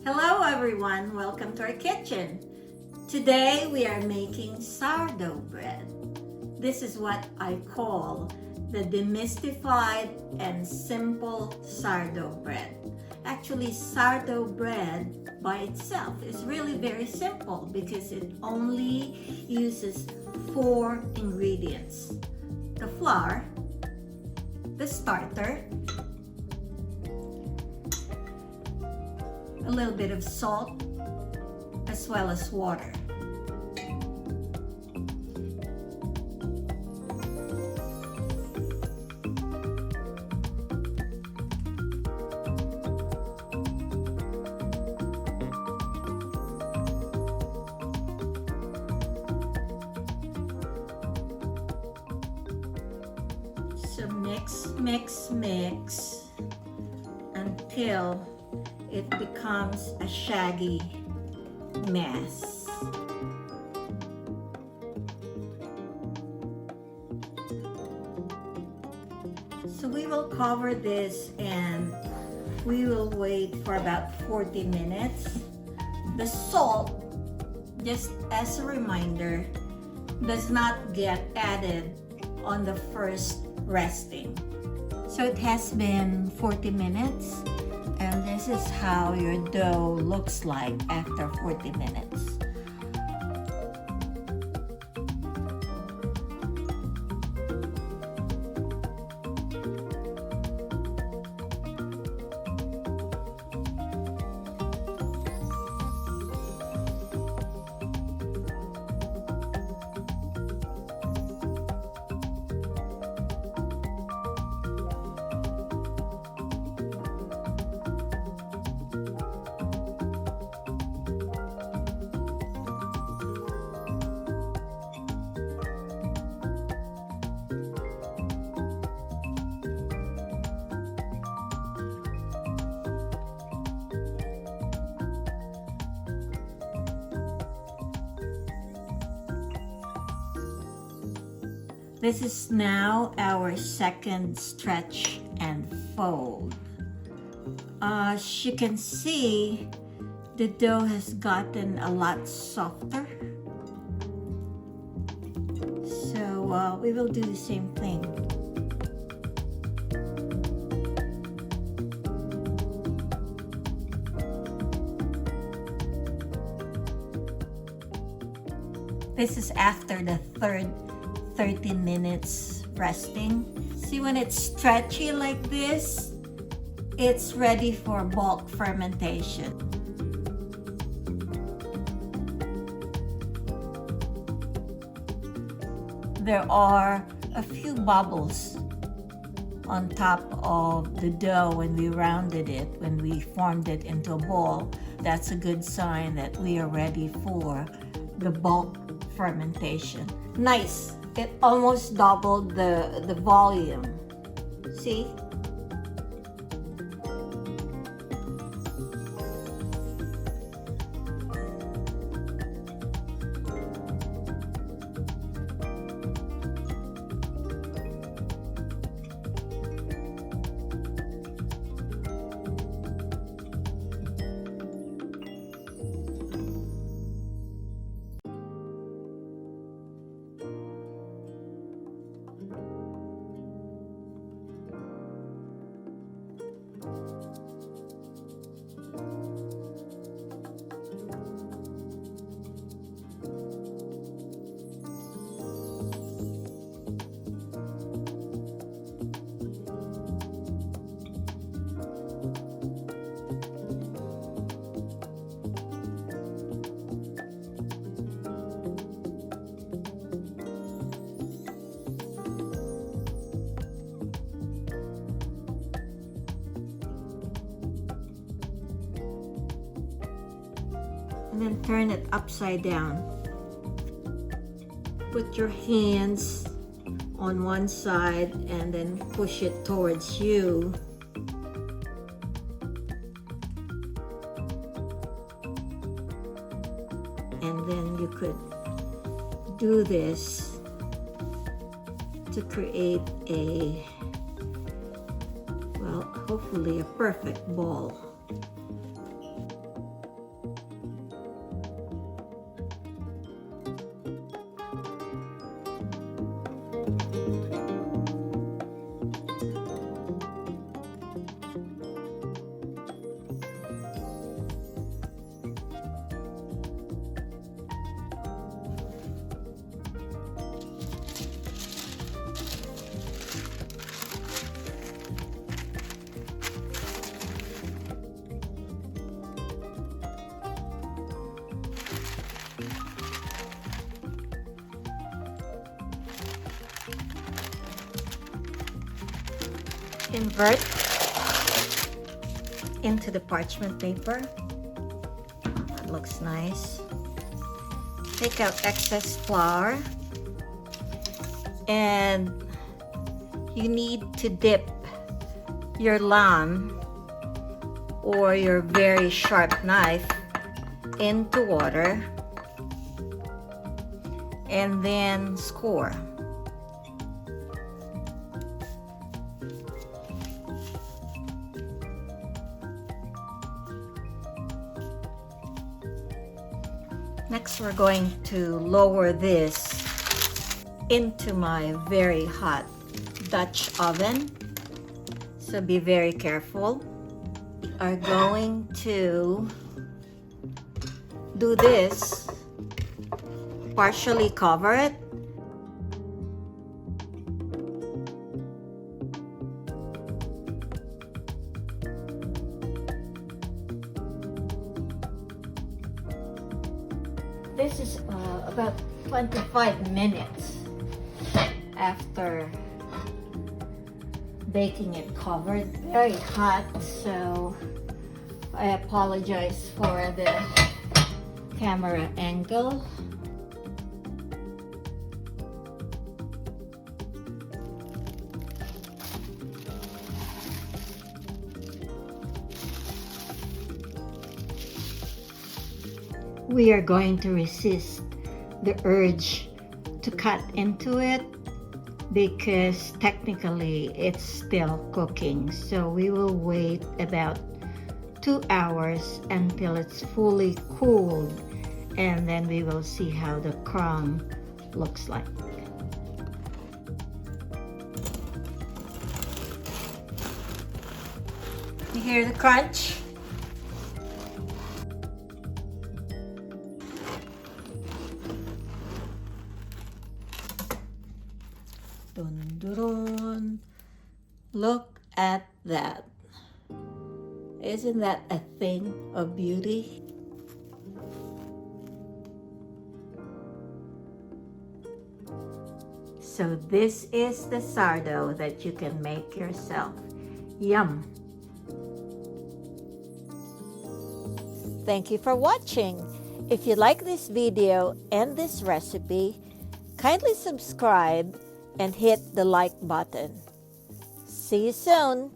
Hello everyone, welcome to our kitchen. Today we are making sourdough bread. This is what I call the demystified and simple sourdough bread. Actually, sourdough bread by itself is really very simple because it only uses 4 ingredients. The flour, the starter, a little bit of salt, as well as water. So mix until it becomes a shaggy mess. So we will cover this and we will wait for about 40 minutes. The salt, just as a reminder, does not get added on the first resting. So it has been 40 minutes. And this is how your dough looks like after 40 minutes. This is now our second stretch and fold. As you can see, the dough has gotten a lot softer. So we will do the same thing. This is after the third 30 minutes resting. See, when it's stretchy like this, it's ready for bulk fermentation. There are a few bubbles on top of the dough when we rounded it, when we formed it into a ball. That's a good sign that we are ready for the bulk fermentation. Nice. It almost doubled the volume. See? And then turn it upside down. Put your hands on one side and then push it towards you. And then you could do this to create a, well, hopefully a perfect ball. Invert into the parchment paper. That looks nice. Take out excess flour, and you need to dip your lamb or your very sharp knife into water and then score. Next, we're going to lower this into my very hot Dutch oven. So be very careful. We are going to do this, partially cover it. This is about 25 minutes after baking it covered. Very hot, so I apologize for the camera angle. We are going to resist the urge to cut into it because technically it's still cooking. So we will wait about 2 hours until it's fully cooled, and then we will see how the crumb looks like. You hear the crunch? Dun, dun, dun. Look at that. Isn't that a thing of beauty? So this is the sourdough that you can make yourself. Yum! Thank you for watching. If you like this video and this recipe, kindly subscribe and hit the like button. See you soon.